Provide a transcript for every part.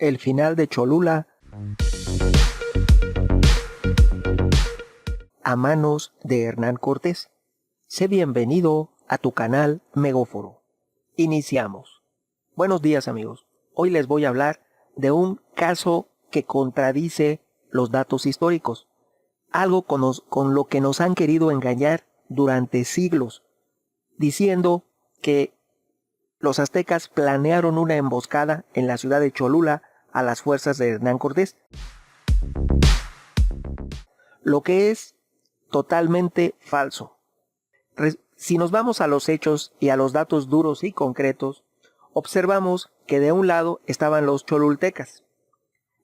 El final de Cholula a manos de Hernán Cortés. Sé bienvenido a tu canal Megóforo. Iniciamos. Buenos días, amigos. Hoy les voy a hablar de un caso que contradice los datos históricos. Algo con lo que nos han querido engañar durante siglos, diciendo que los aztecas planearon una emboscada en la ciudad de Cholula a las fuerzas de Hernán Cortés. Lo que es totalmente falso. Si nos vamos a los hechos y a los datos duros y concretos, observamos que de un lado estaban los cholultecas,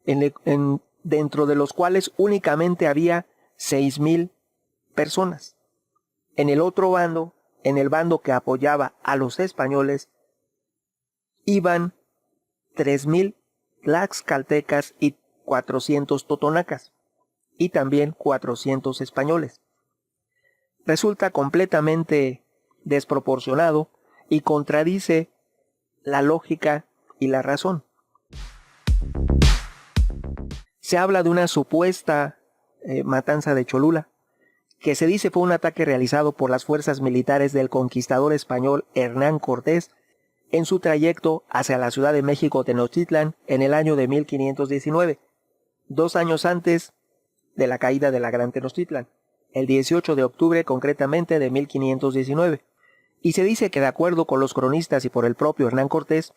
dentro de los cuales únicamente había 6,000 personas. En el otro bando, en el bando que apoyaba a los españoles, iban 3,000 tlaxcaltecas y 400 totonacas, y también 400 españoles. Resulta completamente desproporcionado y contradice la lógica y la razón. Se habla de una supuesta matanza de Cholula, que se dice fue un ataque realizado por las fuerzas militares del conquistador español Hernán Cortés en su trayecto hacia la Ciudad de México Tenochtitlan en el año de 1519, 2 años antes de la caída de la Gran Tenochtitlan, el 18 de octubre concretamente de 1519. Y se dice que de acuerdo con los cronistas y por el propio Hernán Cortés,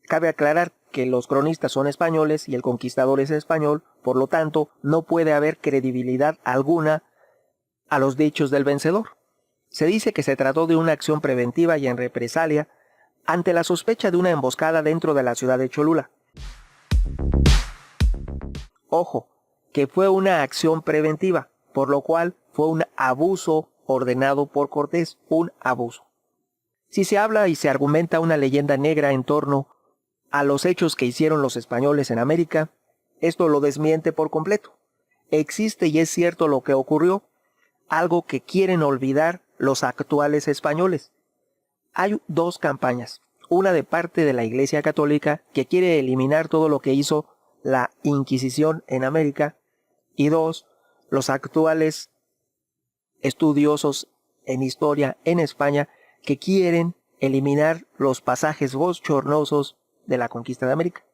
cabe aclarar que los cronistas son españoles y el conquistador es español, por lo tanto no puede haber credibilidad alguna a los dichos del vencedor. Se dice que se trató de una acción preventiva y en represalia ante la sospecha de una emboscada dentro de la ciudad de Cholula. Ojo, que fue una acción preventiva, por lo cual fue un abuso ordenado por Cortés, un abuso. Si se habla y se argumenta una leyenda negra en torno a los hechos que hicieron los españoles en América, esto lo desmiente por completo. Existe y es cierto lo que ocurrió, algo que quieren olvidar los actuales españoles. Hay 2 campañas, una de parte de la Iglesia Católica que quiere eliminar todo lo que hizo la Inquisición en América, y 2, los actuales estudiosos en historia en España que quieren eliminar los pasajes bochornosos de la conquista de América.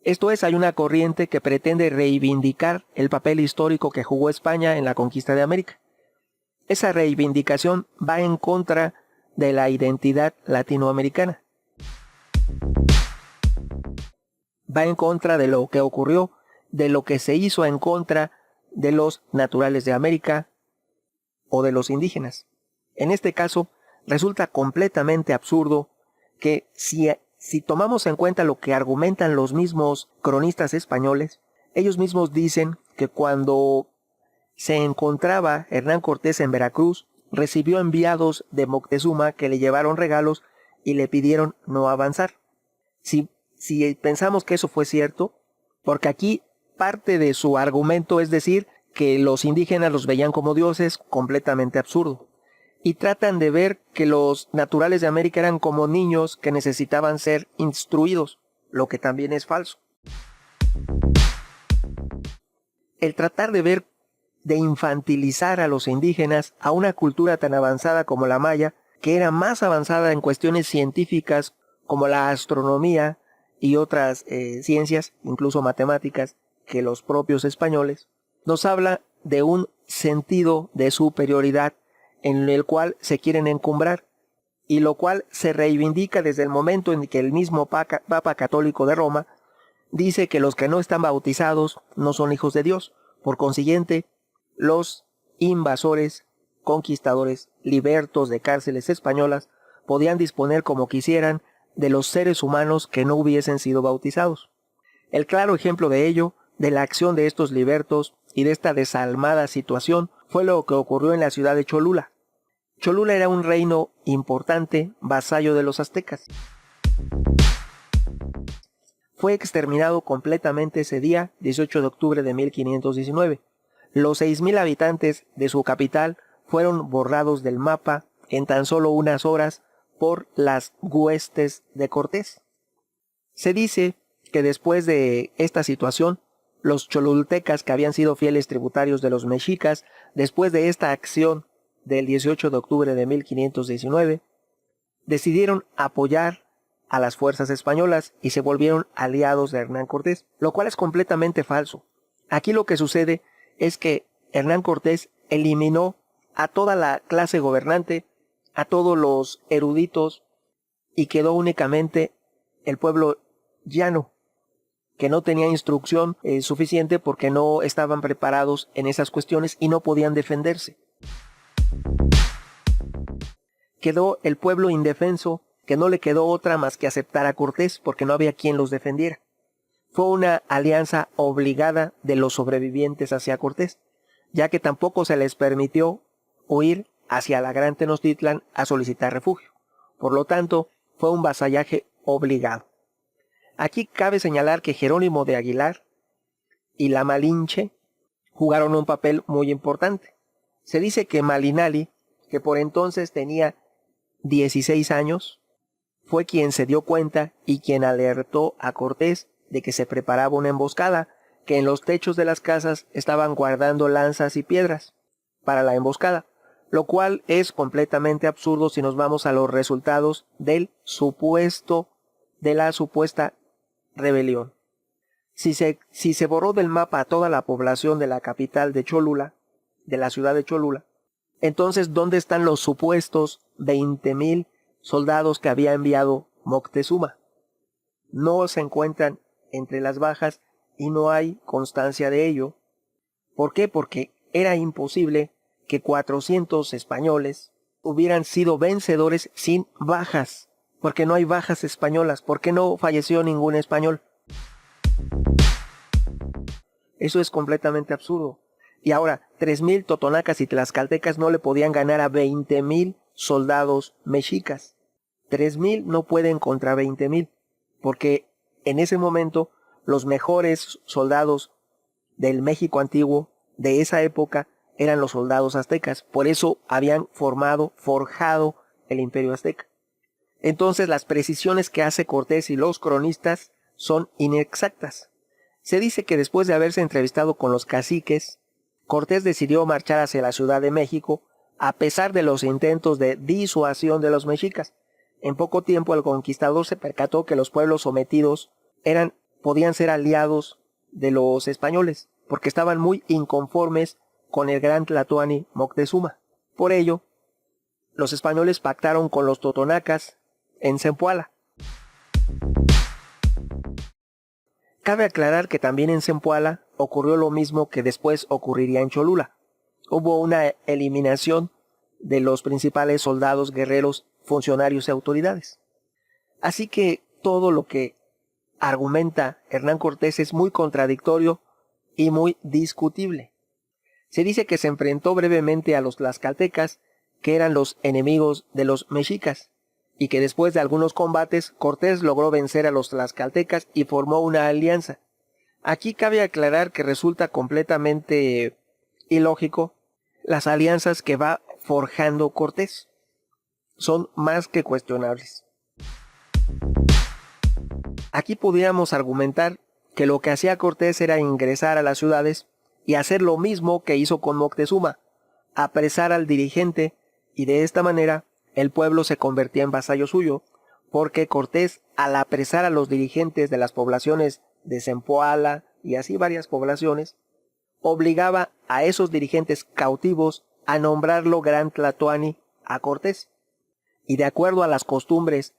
Esto es, hay una corriente que pretende reivindicar el papel histórico que jugó España en la conquista de América. Esa reivindicación va en contra de la identidad latinoamericana. Va en contra de lo que ocurrió, de lo que se hizo en contra de los naturales de América o de los indígenas. En este caso, resulta completamente absurdo que si tomamos en cuenta lo que argumentan los mismos cronistas españoles, ellos mismos dicen que cuando se encontraba Hernán Cortés en Veracruz, recibió enviados de Moctezuma que le llevaron regalos y le pidieron no avanzar. Si pensamos que eso fue cierto, porque aquí parte de su argumento es decir que los indígenas los veían como dioses, completamente absurdo. Y tratan de ver que los naturales de América eran como niños que necesitaban ser instruidos, lo que también es falso. El tratar de infantilizar a los indígenas a una cultura tan avanzada como la maya, que era más avanzada en cuestiones científicas como la astronomía y otras ciencias, incluso matemáticas, que los propios españoles, nos habla de un sentido de superioridad en el cual se quieren encumbrar, y lo cual se reivindica desde el momento en que el mismo Papa Católico de Roma dice que los que no están bautizados no son hijos de Dios. Por consiguiente, los invasores, conquistadores, libertos de cárceles españolas, podían disponer como quisieran de los seres humanos que no hubiesen sido bautizados. El claro ejemplo de ello, de la acción de estos libertos y de esta desalmada situación, fue lo que ocurrió en la ciudad de Cholula. Cholula era un reino importante, vasallo de los aztecas. Fue exterminado completamente ese día, 18 de octubre de 1519. Los 6,000 habitantes de su capital fueron borrados del mapa en tan solo unas horas por las huestes de Cortés. Se dice que después de esta situación, los cholultecas, que habían sido fieles tributarios de los mexicas, después de esta acción del 18 de octubre de 1519, decidieron apoyar a las fuerzas españolas y se volvieron aliados de Hernán Cortés, lo cual es completamente falso. Aquí lo que sucede es que Hernán Cortés eliminó a toda la clase gobernante, a todos los eruditos, y quedó únicamente el pueblo llano, que no tenía instrucción suficiente porque no estaban preparados en esas cuestiones y no podían defenderse. Quedó el pueblo indefenso, que no le quedó otra más que aceptar a Cortés porque no había quien los defendiera. Fue una alianza obligada de los sobrevivientes hacia Cortés, ya que tampoco se les permitió huir hacia la Gran Tenochtitlan a solicitar refugio. Por lo tanto, fue un vasallaje obligado. Aquí cabe señalar que Jerónimo de Aguilar y la Malinche jugaron un papel muy importante. Se dice que Malinali, que por entonces tenía 16 años, fue quien se dio cuenta y quien alertó a Cortés de que se preparaba una emboscada, que en los techos de las casas estaban guardando lanzas y piedras para la emboscada, lo cual es completamente absurdo si nos vamos a los resultados de la supuesta rebelión. Si se borró del mapa a toda la población de la capital de Cholula, de la ciudad de Cholula, entonces ¿dónde están los supuestos 20,000 soldados que había enviado Moctezuma? No se encuentran entre las bajas y no hay constancia de ello. ¿Por qué? Porque era imposible que 400 españoles hubieran sido vencedores sin bajas, porque no hay bajas españolas, porque no falleció ningún español. Eso es completamente absurdo. Y ahora, 3,000 totonacas y tlaxcaltecas no le podían ganar a 20,000 soldados mexicas. 3,000 no pueden contra 20,000, porque en ese momento los mejores soldados del México antiguo de esa época eran los soldados aztecas. Por eso habían forjado el imperio azteca. Entonces las precisiones que hace Cortés y los cronistas son inexactas. Se dice que después de haberse entrevistado con los caciques, Cortés decidió marchar hacia la Ciudad de México a pesar de los intentos de disuasión de los mexicas. En poco tiempo el conquistador se percató que los pueblos sometidos podían ser aliados de los españoles, porque estaban muy inconformes con el gran tlatoani Moctezuma. Por ello, los españoles pactaron con los totonacas en Zempoala. Cabe aclarar que también en Zempoala ocurrió lo mismo que después ocurriría en Cholula. Hubo una eliminación de los principales soldados, guerreros, funcionarios y autoridades. Así que todo lo que argumenta Hernán Cortés es muy contradictorio y muy discutible. Se dice que se enfrentó brevemente a los tlaxcaltecas, que eran los enemigos de los mexicas, y que después de algunos combates Cortés logró vencer a los tlaxcaltecas y formó una alianza. Aquí cabe aclarar que resulta completamente ilógico las alianzas que va forjando Cortés. Son más que cuestionables. Aquí podríamos argumentar que lo que hacía Cortés era ingresar a las ciudades y hacer lo mismo que hizo con Moctezuma, apresar al dirigente, y de esta manera el pueblo se convertía en vasallo suyo, porque Cortés, al apresar a los dirigentes de las poblaciones de Zempoala y así varias poblaciones, obligaba a esos dirigentes cautivos a nombrarlo Gran Tlatoani a Cortés. Y de acuerdo a las costumbres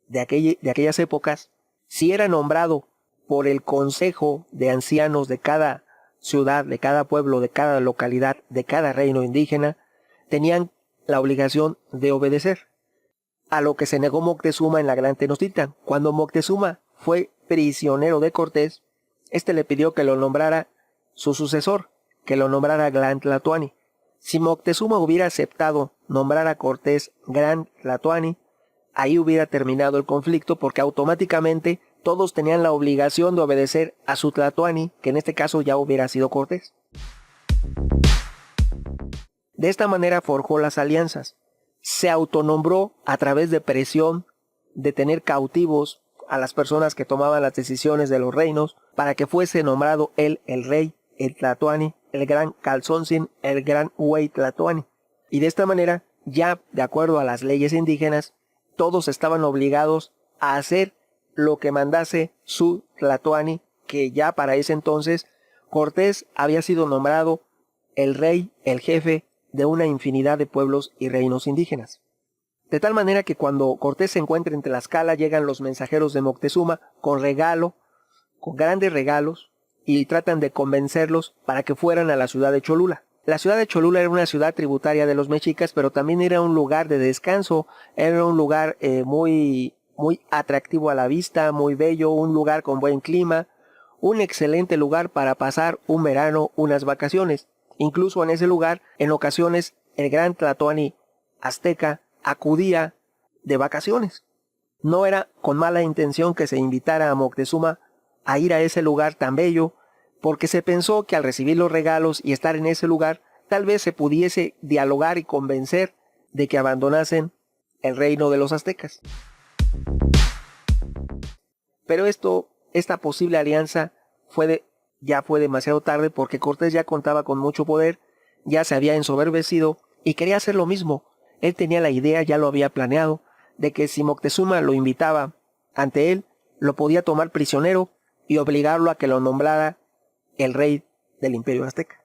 de aquellas épocas, si era nombrado por el consejo de ancianos de cada ciudad, de cada pueblo, de cada localidad, de cada reino indígena, tenían la obligación de obedecer, a lo que se negó Moctezuma en la Gran Tenochtitlan. Cuando Moctezuma fue prisionero de Cortés, este le pidió que lo nombrara su sucesor, que lo nombrara Gran Tlatoani. Si Moctezuma hubiera aceptado nombrar a Cortés Gran Tlatoani, ahí hubiera terminado el conflicto, porque automáticamente todos tenían la obligación de obedecer a su Tlatoani, que en este caso ya hubiera sido Cortés. De esta manera forjó las alianzas. Se autonombró a través de presión, de tener cautivos a las personas que tomaban las decisiones de los reinos para que fuese nombrado él el rey, el Tlatoani, el gran Calzoncin, el gran Huey Tlatoani. Y de esta manera, ya de acuerdo a las leyes indígenas, todos estaban obligados a hacer lo que mandase su Tlatoani, que ya para ese entonces Cortés había sido nombrado el rey, el jefe de una infinidad de pueblos y reinos indígenas. De tal manera que cuando Cortés se encuentra en Tlaxcala llegan los mensajeros de Moctezuma con grandes regalos, y tratan de convencerlos para que fueran a la ciudad de Cholula. La ciudad de Cholula era una ciudad tributaria de los mexicas, pero también era un lugar de descanso, era un lugar muy atractivo a la vista, muy bello, un lugar con buen clima, un excelente lugar para pasar un verano, unas vacaciones. Incluso en ese lugar, en ocasiones, el gran Tlatoani azteca acudía de vacaciones. No era con mala intención que se invitara a Moctezuma a ir a ese lugar tan bello, porque se pensó que al recibir los regalos y estar en ese lugar, tal vez se pudiese dialogar y convencer de que abandonasen el reino de los aztecas. Pero esta posible alianza ya fue demasiado tarde, porque Cortés ya contaba con mucho poder, ya se había ensoberbecido y quería hacer lo mismo. Él tenía la idea, ya lo había planeado, de que si Moctezuma lo invitaba ante él, lo podía tomar prisionero y obligarlo a que lo nombrara el rey del imperio azteca.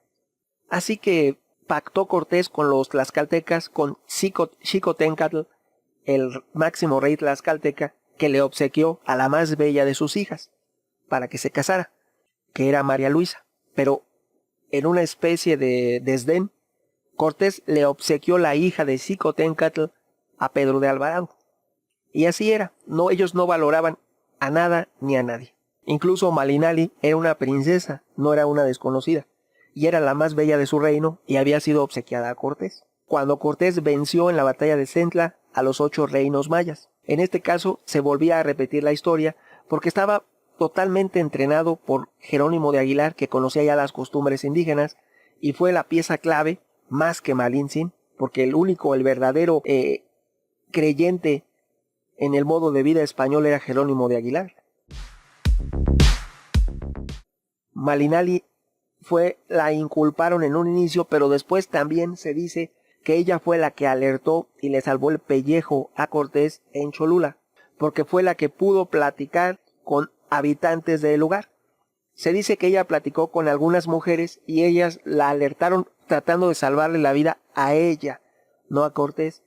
Así que pactó Cortés con los tlaxcaltecas, con Xicoténcatl, el máximo rey tlaxcalteca, que le obsequió a la más bella de sus hijas para que se casara, que era María Luisa. Pero en una especie de desdén, Cortés le obsequió la hija de Xicoténcatl a Pedro de Alvarado. Y así era, ellos no valoraban a nada ni a nadie. Incluso Malinali era una princesa, no era una desconocida, y era la más bella de su reino y había sido obsequiada a Cortés. Cuando Cortés venció en la batalla de Centla a los 8 reinos mayas. En este caso se volvía a repetir la historia porque estaba totalmente entrenado por Jerónimo de Aguilar, que conocía ya las costumbres indígenas y fue la pieza clave más que Malintzin, porque el verdadero creyente en el modo de vida español era Jerónimo de Aguilar. Malinali la inculparon en un inicio, pero después también se dice que ella fue la que alertó y le salvó el pellejo a Cortés en Cholula, porque fue la que pudo platicar con habitantes del lugar. Se dice que ella platicó con algunas mujeres y ellas la alertaron tratando de salvarle la vida a ella, no a Cortés.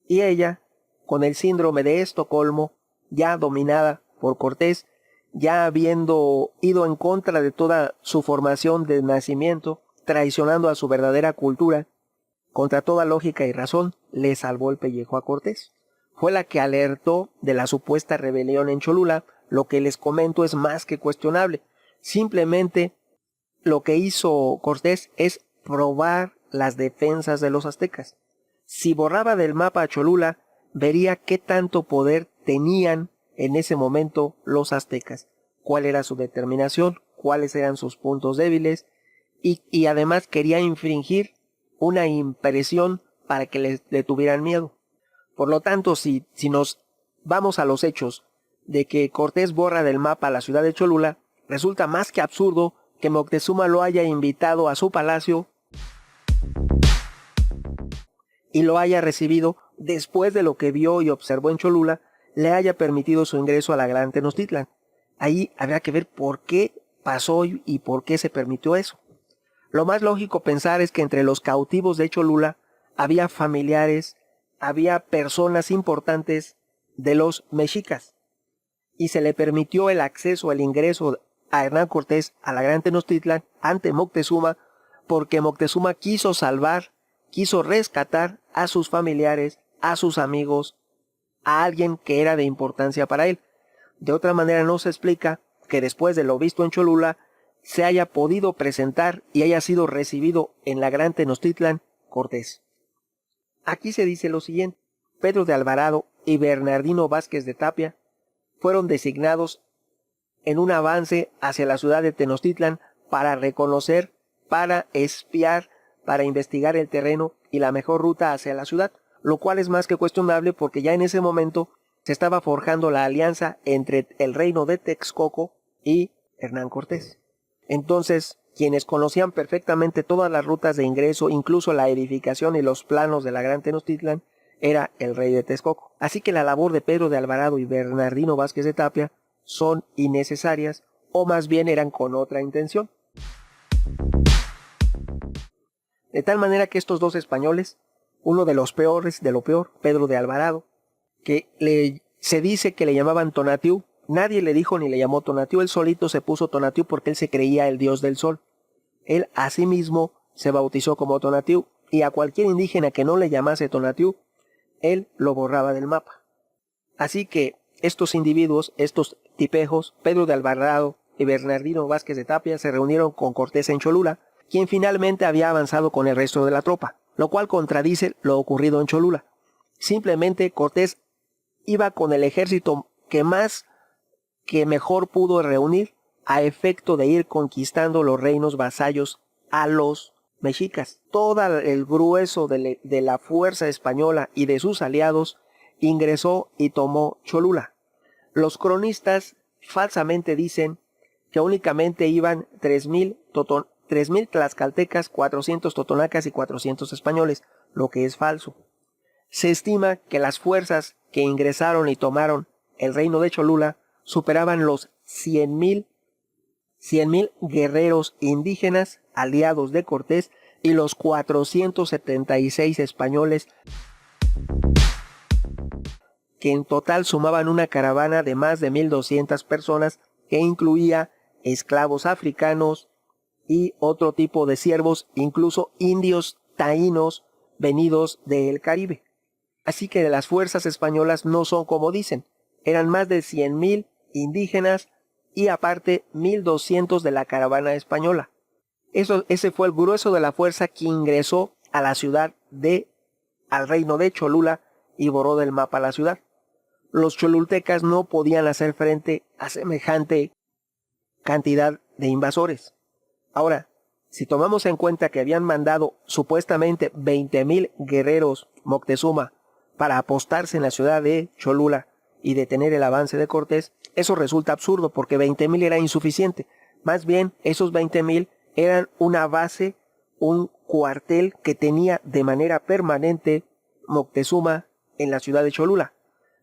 Y ella, con el síndrome de Estocolmo, ya dominada por Cortés, ya habiendo ido en contra de toda su formación de nacimiento, traicionando a su verdadera cultura, contra toda lógica y razón, le salvó el pellejo a Cortés. Fue la que alertó de la supuesta rebelión en Cholula. Lo que les comento es más que cuestionable. Simplemente lo que hizo Cortés es probar las defensas de los aztecas. Si borraba del mapa a Cholula, vería qué tanto poder tenían en ese momento los aztecas, cuál era su determinación, cuáles eran sus puntos débiles, y además quería infringir una impresión para que le tuvieran miedo. Por lo tanto, si nos vamos a los hechos de que Cortés borra del mapa la ciudad de Cholula, resulta más que absurdo que Moctezuma lo haya invitado a su palacio y lo haya recibido después de lo que vio y observó en Cholula, le haya permitido su ingreso a la Gran Tenochtitlan. Ahí habría que ver por qué pasó y por qué se permitió eso. Lo más lógico pensar es que entre los cautivos de Cholula había familiares, había personas importantes de los mexicas, y se le permitió el acceso, el ingreso a Hernán Cortés a la Gran Tenochtitlan ante Moctezuma, porque Moctezuma quiso rescatar a sus familiares, a sus amigos, a alguien que era de importancia para él. De otra manera no se explica que después de lo visto en Cholula se haya podido presentar y haya sido recibido en la Gran Tenochtitlan Cortés. Aquí se dice lo siguiente: Pedro de Alvarado y Bernardino Vázquez de Tapia fueron designados en un avance hacia la ciudad de Tenochtitlan para reconocer, para espiar, para investigar el terreno y la mejor ruta hacia la ciudad, lo cual es más que cuestionable porque ya en ese momento se estaba forjando la alianza entre el reino de Texcoco y Hernán Cortés. Entonces, quienes conocían perfectamente todas las rutas de ingreso, incluso la edificación y los planos de la Gran Tenochtitlan, era el rey de Texcoco. Así que la labor de Pedro de Alvarado y Bernardino Vázquez de Tapia son innecesarias, o más bien eran con otra intención. De tal manera que estos dos españoles, uno de los peores de lo peor, Pedro de Alvarado, que se dice que le llamaban Tonatiuh, nadie le dijo ni le llamó Tonatiuh, él solito se puso Tonatiuh porque él se creía el dios del sol. Él asimismo se bautizó como Tonatiuh, y a cualquier indígena que no le llamase Tonatiuh, él lo borraba del mapa. Así que estos individuos, estos tipejos, Pedro de Alvarado y Bernardino Vázquez de Tapia, se reunieron con Cortés en Cholula, quien finalmente había avanzado con el resto de la tropa, lo cual contradice lo ocurrido en Cholula. Simplemente Cortés iba con el ejército que mejor pudo reunir a efecto de ir conquistando los reinos vasallos a los mexicas. Todo el grueso de la fuerza española y de sus aliados ingresó y tomó Cholula. Los cronistas falsamente dicen que únicamente iban 3,000 tlaxcaltecas, 400 totonacas y 400 españoles, lo que es falso. Se estima que las fuerzas que ingresaron y tomaron el reino de Cholula superaban los 100,000 guerreros indígenas aliados de Cortés y los 476 españoles, que en total sumaban una caravana de más de 1,200 personas que incluía esclavos africanos y otro tipo de siervos, incluso indios taínos venidos del Caribe. Así que las fuerzas españolas no son como dicen, eran más de 100,000 indígenas y aparte 1,200 de la caravana española. Ese fue el grueso de la fuerza que ingresó a la ciudad al reino de Cholula y borró del mapa la ciudad. Los cholultecas no podían hacer frente a semejante cantidad de invasores. Ahora, si tomamos en cuenta que habían mandado supuestamente 20,000 guerreros Moctezuma para apostarse en la ciudad de Cholula y detener el avance de Cortés, eso resulta absurdo porque 20,000 era insuficiente. Más bien, esos 20,000 eran una base, un cuartel que tenía de manera permanente Moctezuma en la ciudad de Cholula.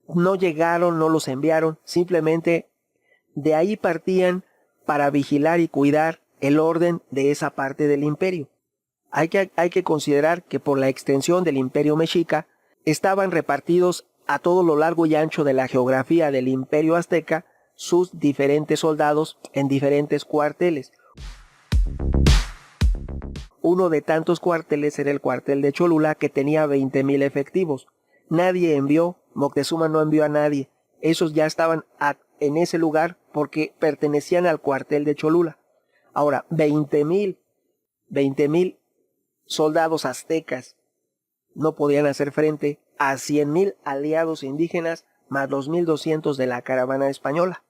No llegaron, no los enviaron, simplemente de ahí partían para vigilar y cuidar el orden de esa parte del imperio. Hay que considerar que por la extensión del imperio mexica estaban repartidos a todo lo largo y ancho de la geografía del imperio azteca sus diferentes soldados en diferentes cuarteles. Uno de tantos cuarteles era el cuartel de Cholula, que tenía 20,000 efectivos. Nadie envió, Moctezuma no envió a nadie. Esos ya estaban en ese lugar porque pertenecían al cuartel de Cholula. Ahora, 20,000 soldados aztecas no podían hacer frente a 100,000 aliados indígenas más los 1,200 de la caravana española.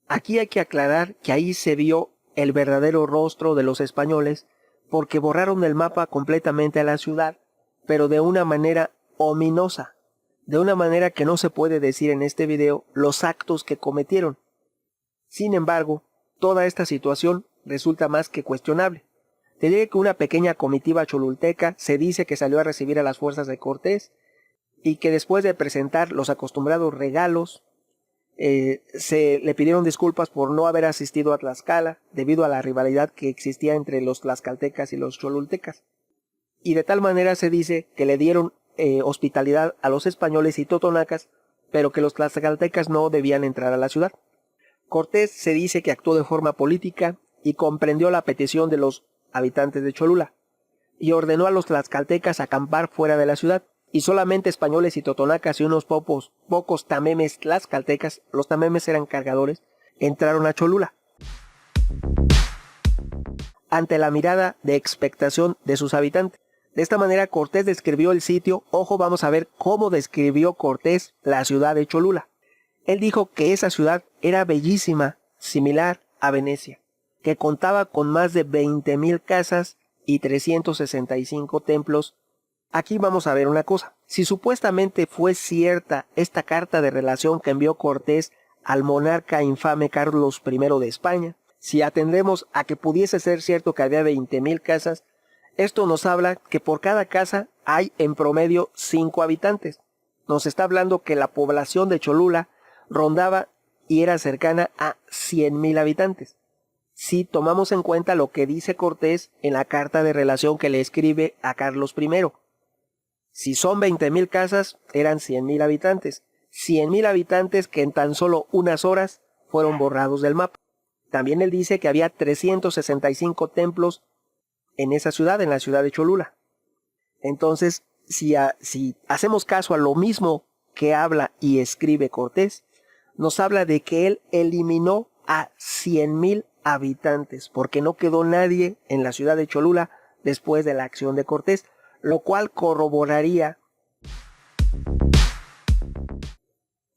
Aquí hay que aclarar que ahí se vio el verdadero rostro de los españoles, porque borraron del mapa completamente a la ciudad, pero de una manera ominosa, de una manera que no se puede decir en este video los actos que cometieron. Sin embargo, toda esta situación resulta más que cuestionable. Te diré que una pequeña comitiva cholulteca se dice que salió a recibir a las fuerzas de Cortés y que después de presentar los acostumbrados regalos, se le pidieron disculpas por no haber asistido a Tlaxcala debido a la rivalidad que existía entre los tlaxcaltecas y los cholultecas. Y de tal manera se dice que le dieron hospitalidad a los españoles y totonacas, pero que los tlaxcaltecas no debían entrar a la ciudad. Cortés se dice que actuó de forma política y comprendió la petición de los habitantes de Cholula, y ordenó a los tlaxcaltecas acampar fuera de la ciudad, y solamente españoles y totonacas y unos pocos tamemes tlaxcaltecas, los tamemes eran cargadores, entraron a Cholula. Ante la mirada de expectación de sus habitantes. De esta manera Cortés describió el sitio. Ojo, vamos a ver cómo describió Cortés la ciudad de Cholula. Él dijo que esa ciudad era bellísima, similar a Venecia, que contaba con más de 20,000 casas y 365 templos Aquí vamos a ver una cosa. Si supuestamente fue cierta esta carta de relación que envió Cortés al monarca infame Carlos I de España, si atendemos a que pudiese ser cierto que había 20,000 casas, esto nos habla que por cada casa hay en promedio 5 habitantes. Nos está hablando que la población de Cholula rondaba y era cercana a 100,000 habitantes. Si tomamos en cuenta lo que dice Cortés en la carta de relación que le escribe a Carlos I. Si son 20,000 casas, eran 100,000 habitantes. 100,000 habitantes que en tan solo unas horas fueron borrados del mapa. También él dice que había 365 templos en esa ciudad, en la ciudad de Cholula. Entonces, si hacemos caso a lo mismo que habla y escribe Cortés, nos habla de que él eliminó a 100,000 habitantes, porque no quedó nadie en la ciudad de Cholula después de la acción de Cortés, lo cual corroboraría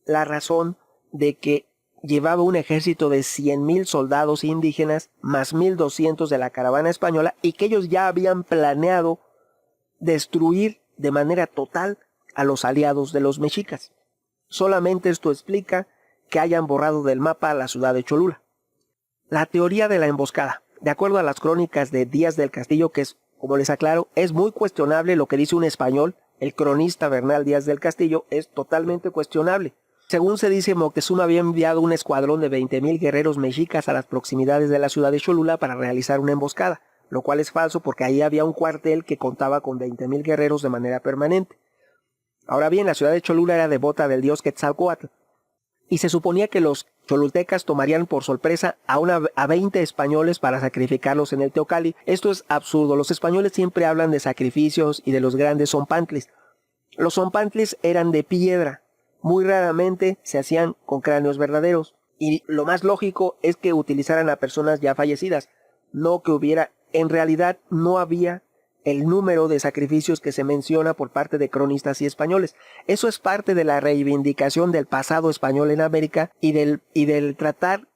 la razón de que llevaba un ejército de 100,000 soldados indígenas más 1,200 de la caravana española y que ellos ya habían planeado destruir de manera total a los aliados de los mexicas. Solamente esto explica que hayan borrado del mapa a la ciudad de Cholula. La teoría de la emboscada. De acuerdo a las crónicas de Díaz del Castillo, que es, como les aclaro, es muy cuestionable lo que dice un español, el cronista Bernal Díaz del Castillo, es totalmente cuestionable. Según se dice, Moctezuma había enviado un escuadrón de 20,000 guerreros mexicas a las proximidades de la ciudad de Cholula para realizar una emboscada, lo cual es falso porque ahí había un cuartel que contaba con 20,000 guerreros de manera permanente. Ahora bien, la ciudad de Cholula era devota del dios Quetzalcóatl, y se suponía que los cholultecas tomarían por sorpresa a 20 españoles para sacrificarlos en el Teocalli. Esto es absurdo. Los españoles siempre hablan de sacrificios y de los grandes zompantlis. Los zompantlis eran de piedra. Muy raramente se hacían con cráneos verdaderos. Y lo más lógico es que utilizaran a personas ya fallecidas. No que hubiera, en realidad no había el número de sacrificios que se menciona por parte de cronistas y españoles. Eso es parte de la reivindicación del pasado español en América y del tratar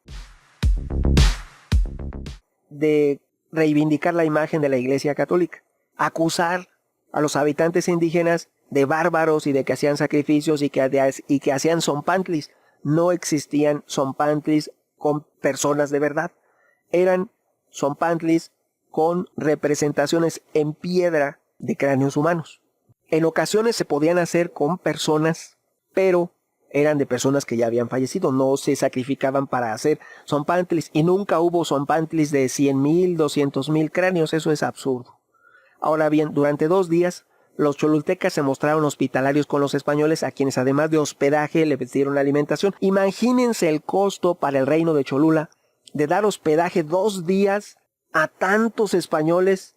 de reivindicar la imagen de la Iglesia Católica. Acusar a los habitantes indígenas de bárbaros y de que hacían sacrificios y que hacían zompantlis. No existían zompantlis con personas de verdad. Eran zompantlis con representaciones en piedra de cráneos humanos. En ocasiones se podían hacer con personas, pero eran de personas que ya habían fallecido, no se sacrificaban para hacer zompantlis, y nunca hubo zompantlis de 100,000, 200,000 cráneos, eso es absurdo. Ahora bien, durante 2 días, los cholultecas se mostraron hospitalarios con los españoles, a quienes además de hospedaje le dieron alimentación. Imagínense el costo para el reino de Cholula de dar hospedaje 2 días a tantos españoles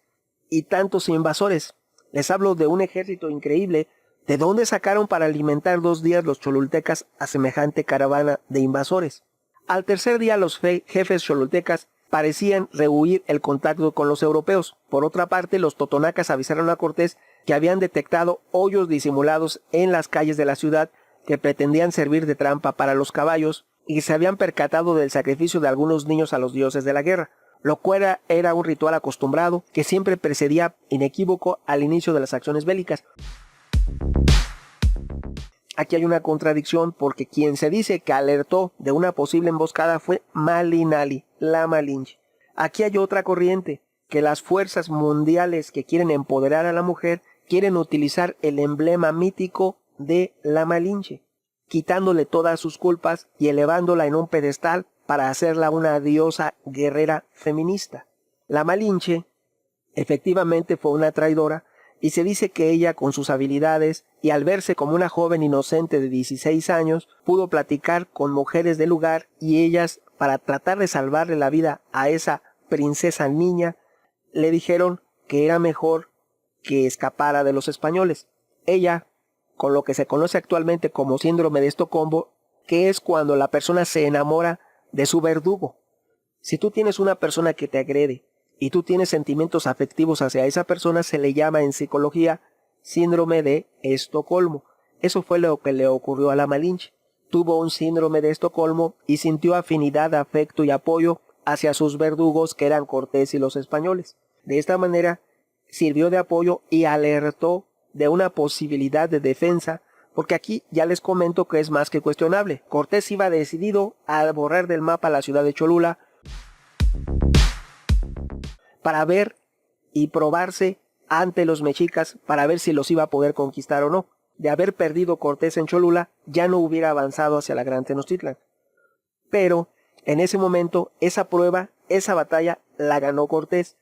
y tantos invasores. Les hablo de un ejército increíble. ¿De dónde sacaron para alimentar 2 días los cholultecas a semejante caravana de invasores? Al tercer día los jefes cholultecas parecían rehuir el contacto con los europeos. Por otra parte, los totonacas avisaron a Cortés que habían detectado hoyos disimulados en las calles de la ciudad que pretendían servir de trampa para los caballos y se habían percatado del sacrificio de algunos niños a los dioses de la guerra, lo cual era un ritual acostumbrado que siempre precedía inequívoco al inicio de las acciones bélicas. Aquí hay una contradicción porque quien se dice que alertó de una posible emboscada fue Malinali, la Malinche. Aquí hay otra corriente, que las fuerzas mundiales que quieren empoderar a la mujer quieren utilizar el emblema mítico de la Malinche, quitándole todas sus culpas y elevándola en un pedestal para hacerla una diosa guerrera feminista. La Malinche efectivamente fue una traidora y se dice que ella, con sus habilidades y al verse como una joven inocente de 16 años, pudo platicar con mujeres del lugar y ellas, para tratar de salvarle la vida a esa princesa niña, le dijeron que era mejor que escapara de los españoles. Ella, con lo que se conoce actualmente como síndrome de Estocolmo, que es cuando la persona se enamora de su verdugo. Si tú tienes una persona que te agrede y tú tienes sentimientos afectivos hacia esa persona, se le llama en psicología síndrome de Estocolmo. Eso fue lo que le ocurrió a la Malinche. Tuvo un síndrome de Estocolmo y sintió afinidad, afecto y apoyo hacia sus verdugos, que eran Cortés y los españoles. De esta manera sirvió de apoyo y alertó de una posibilidad de defensa, porque aquí ya les comento que es más que cuestionable. Cortés iba decidido a borrar del mapa la ciudad de Cholula para ver y probarse ante los mexicas para ver si los iba a poder conquistar o no. De haber perdido Cortés en Cholula, ya no hubiera avanzado hacia la Gran Tenochtitlan. Pero en ese momento, esa prueba, esa batalla, la ganó Cortés.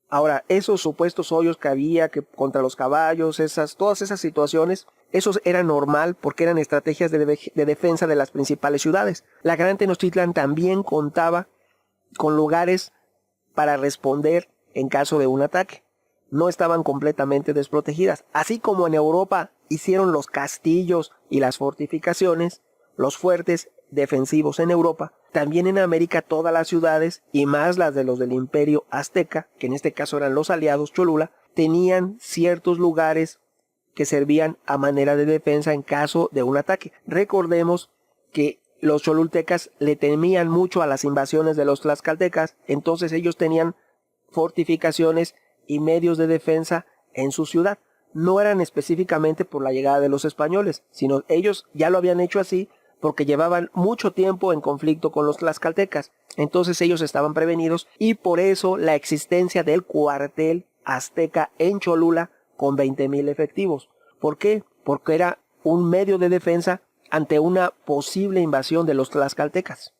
Ahora, esos supuestos hoyos que había que contra los caballos, todas esas situaciones, eso era normal porque eran estrategias de defensa de las principales ciudades. La Gran Tenochtitlan también contaba con lugares para responder en caso de un ataque. No estaban completamente desprotegidas. Así como en Europa hicieron los castillos y las fortificaciones, los fuertes defensivos en Europa, también en América todas las ciudades, y más las de los del Imperio Azteca, que en este caso eran los aliados Cholula, tenían ciertos lugares que servían a manera de defensa en caso de un ataque. Recordemos que los cholultecas le temían mucho a las invasiones de los tlaxcaltecas, entonces ellos tenían fortificaciones y medios de defensa en su ciudad. No eran específicamente por la llegada de los españoles, sino ellos ya lo habían hecho así porque llevaban mucho tiempo en conflicto con los tlaxcaltecas. Entonces ellos estaban prevenidos y por eso la existencia del cuartel azteca en Cholula con 20,000 efectivos. ¿Por qué? Porque era un medio de defensa ante una posible invasión de los tlaxcaltecas.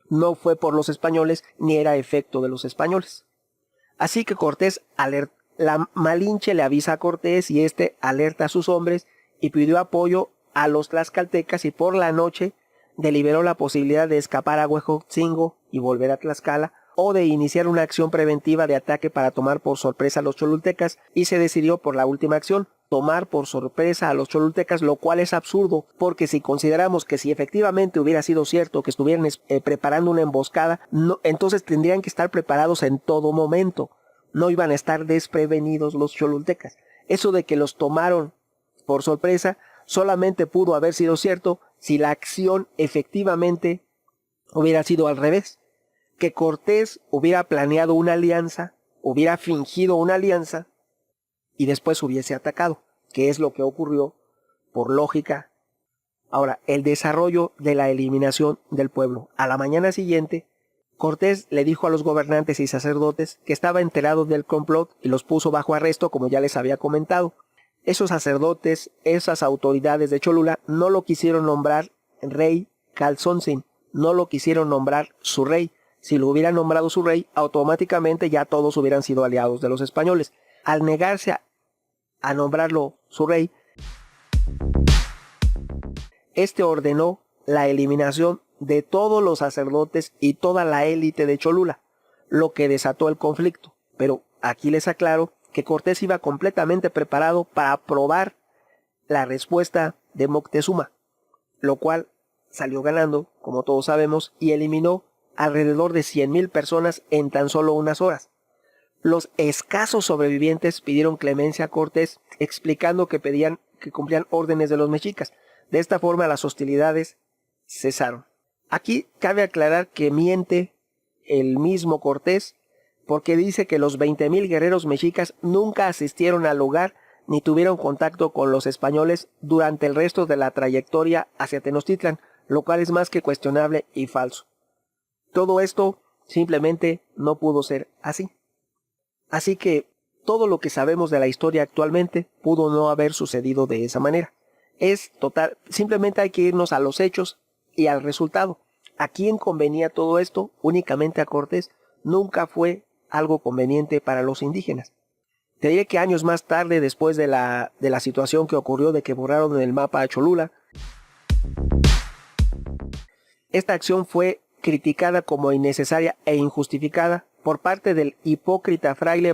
No fue por los españoles ni era efecto de los españoles. Así que Cortés la Malinche le avisa a Cortés y este alerta a sus hombres y pidió apoyo a los tlaxcaltecas y por la noche deliberó la posibilidad de escapar a Huejotzingo y volver a Tlaxcala o de iniciar una acción preventiva de ataque para tomar por sorpresa a los cholultecas y se decidió por la última acción, tomar por sorpresa a los cholultecas, lo cual es absurdo porque si consideramos que si efectivamente hubiera sido cierto que estuvieran preparando una emboscada, entonces tendrían que estar preparados en todo momento, no iban a estar desprevenidos los cholultecas. Eso de que los tomaron por sorpresa solamente pudo haber sido cierto si la acción efectivamente hubiera sido al revés, que Cortés hubiera planeado una alianza, hubiera fingido una alianza y después hubiese atacado, que es lo que ocurrió por lógica. Ahora, el desarrollo de la eliminación del pueblo. A la mañana siguiente, Cortés le dijo a los gobernantes y sacerdotes que estaba enterado del complot y los puso bajo arresto, como ya les había comentado. Esos sacerdotes, esas autoridades de Cholula, no lo quisieron nombrar rey Calzoncin, no lo quisieron nombrar su rey. Si lo hubieran nombrado su rey, automáticamente ya todos hubieran sido aliados de los españoles. Al negarse a nombrarlo su rey, este ordenó la eliminación de todos los sacerdotes y toda la élite de Cholula, lo que desató el conflicto. Pero aquí les aclaro que Cortés iba completamente preparado para probar la respuesta de Moctezuma, lo cual salió ganando, como todos sabemos, y eliminó alrededor de 100,000 personas en tan solo unas horas. Los escasos sobrevivientes pidieron clemencia a Cortés, explicando que cumplían órdenes de los mexicas. De esta forma las hostilidades cesaron. Aquí cabe aclarar que miente el mismo Cortés, porque dice que los 20,000 guerreros mexicas nunca asistieron al lugar ni tuvieron contacto con los españoles durante el resto de la trayectoria hacia Tenochtitlan, lo cual es más que cuestionable y falso. Todo esto simplemente no pudo ser así. Así que todo lo que sabemos de la historia actualmente pudo no haber sucedido de esa manera. Es total, simplemente hay que irnos a los hechos y al resultado. ¿A quién convenía todo esto? Únicamente a Cortés. Nunca fue algo conveniente para los indígenas. Te diré que años más tarde, después de la situación que ocurrió de que borraron en el mapa a Cholula, esta acción fue criticada como innecesaria e injustificada por parte del hipócrita fraile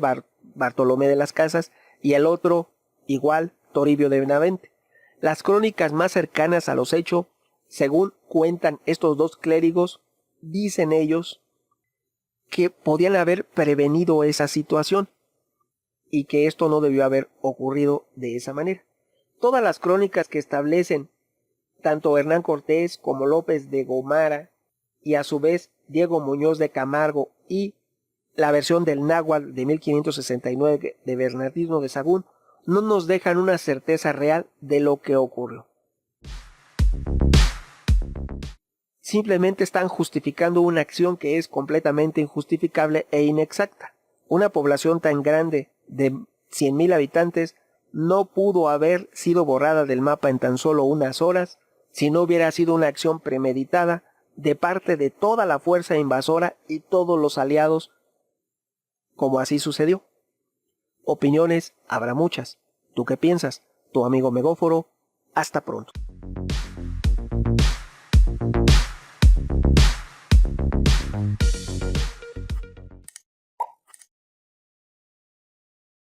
Bartolomé de las Casas y el otro, igual, Toribio de Benavente. Las crónicas más cercanas a los hechos, según cuentan estos dos clérigos, dicen ellos que podían haber prevenido esa situación y que esto no debió haber ocurrido de esa manera. Todas las crónicas que establecen tanto Hernán Cortés como López de Gomara y a su vez Diego Muñoz de Camargo y la versión del náhuatl de 1569 de Bernardino de Sahagún, no nos dejan una certeza real de lo que ocurrió. Simplemente están justificando una acción que es completamente injustificable e inexacta. Una población tan grande de 100,000 habitantes no pudo haber sido borrada del mapa en tan solo unas horas si no hubiera sido una acción premeditada de parte de toda la fuerza invasora y todos los aliados, como así sucedió. Opiniones habrá muchas. ¿Tú qué piensas? Tu amigo Megóforo. Hasta pronto.